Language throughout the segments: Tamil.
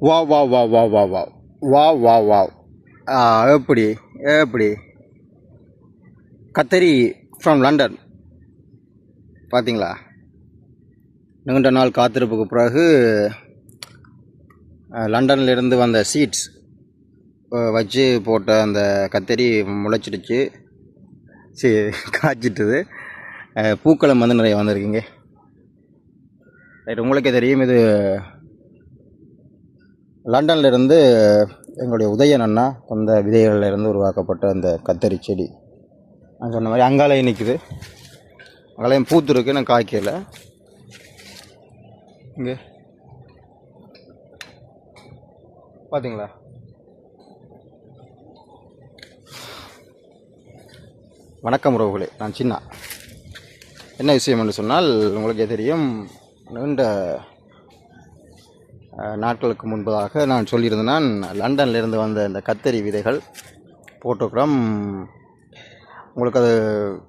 வா வா வா வா வா வா வா வா வா எப்படி எப்படி கத்தரி ஃப்ரம் லண்டன் பார்த்தீங்களா? நீண்ட நாள் காத்திருப்புக்கு பிறகு லண்டன்லேருந்து வந்த சீட்ஸ் வச்சு போட்ட அந்த கத்தரி முளைச்சிடுச்சு. சரி, காய்ச்சிட்டுது. பூக்களும் வந்து நிறைய வந்திருக்குங்க. ரைட், உங்களுக்கே தெரியும், இது லண்டன்லேருந்து எங்களுடைய உதயன் அண்ணா அந்த விதைகளிலிருந்து உருவாக்கப்பட்ட அந்த கத்தரி செடி. நான் சொன்ன மாதிரி அங்காலையும் நிற்குது, அங்காலையும் பூத்துருக்கு, நான் காய்க்கல. இங்கே பார்த்தீங்களா? வணக்கம் உறவுகளே, நான் சின்ன. என்ன விஷயம் என்று சொன்னால், உங்களுக்கே தெரியும், நீண்ட நாட்களுக்கு முன்பதாக நான் சொல்லியிருந்தேன், லண்டன்லேருந்து வந்த இந்த கத்தரி விதைகள் போட்டோகிராம் உங்களுக்கு அது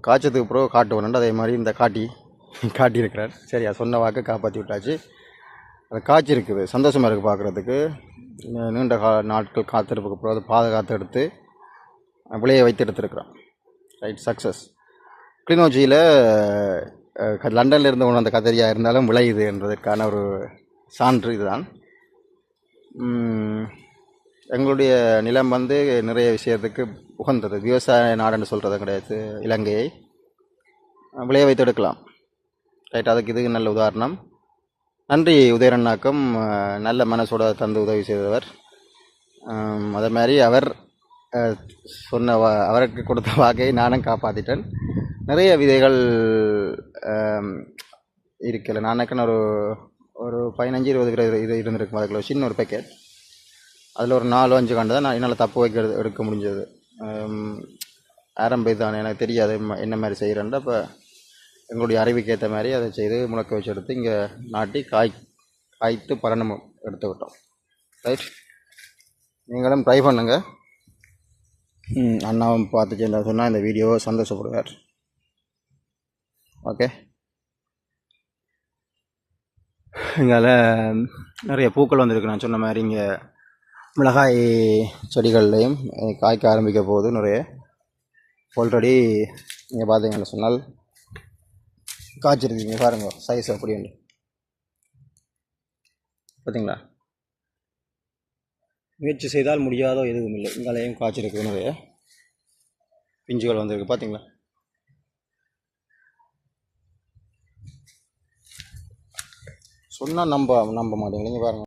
காய்ச்சதுக்கு பிறகு காட்டுவேன். அதே மாதிரி இந்த காட்டியிருக்கிறார். சரி, சொன்ன வாக்கு காப்பாற்றி விட்டாச்சு. அது காய்ச்சி இருக்குது, சந்தோஷமாக இருக்குது பார்க்குறதுக்கு. நீண்ட நாட்கள் காத்திருப்புக்கு பிறகு அதை பாதுகாத்து எடுத்து விளைய வைத்து எடுத்துருக்குறோம். Right, success. கிளிநொச்சியில் லண்டனில் இருந்து கொண்டு அந்த கத்தரியாக இருந்தாலும் விளையுது என்பதற்கான ஒரு சான்று இதுதான். எங்களுடைய நிலம் வந்து நிறைய விஷயத்துக்கு உகந்தது. விவசாய நாடுன்னு சொல்கிறது கிடையாது இலங்கையை. விளைய வைத்து எடுக்கலாம். ரைட், அதுக்கு இது நல்ல உதாரணம். நன்றி உதயரண்ணாக்கும், நல்ல மனசோட தந்து உதவி செய்தவர். அதே மாதிரி அவர் சொன்ன அவருக்கு கொடுத்த வாக்கை நானும் காப்பாற்றிட்டேன். நிறைய விதைகள் இருக்கல. நானுக்குன்னு ஒரு 15-20 கிலோ இது இருந்திருக்கும். அதுக்குள்ள சின்ன ஒரு பேக்கெட், அதில் ஒரு 4-5 கண்டு தான் நான் என்னால் தப்பு எடுக்க முடிஞ்சது. ஆரம்ப இதுதான், எனக்கு தெரியாது என்ன மாதிரி செய்கிறேன்ட்டு. அப்போ எங்களுடைய அறிவுக்கு ஏற்ற மாதிரி அதை செய்து முளைக்க வச்சு எடுத்து இங்கே நாட்டி காய்த்து பலனும் எடுத்து விட்டோம். ரைட், நீங்களும் ட்ரை பண்ணுங்கள். அண்ணாவும் பார்த்துச்சு சொன்னால் இந்த வீடியோவை சந்தோஷப்படுவார். ஓகே, இங்கால நிறைய பூக்கள் வந்திருக்கு. நான் சொன்ன மாதிரி இங்கே மிளகாய் செடிகள்லையும் காய்க்க ஆரம்பிக்க போகுது நிறைய. ஆல்ரெடி இங்கே பார்த்தீங்கன்னு சொன்னால் காய்ச்சிருக்கீங்க பாருங்கள், சைஸ் அப்படின்னு பார்த்தீங்களா? முயற்சி செய்தால் முடியாதோ எதுவும் இல்லை. இங்காலையும் காய்ச்சிருக்கு, நிறைய பிஞ்சுகள் வந்திருக்கு பார்த்தீங்களா? சொன்னால் நம்ப மாட்டீங்க. நீங்கள் பாருங்கள்.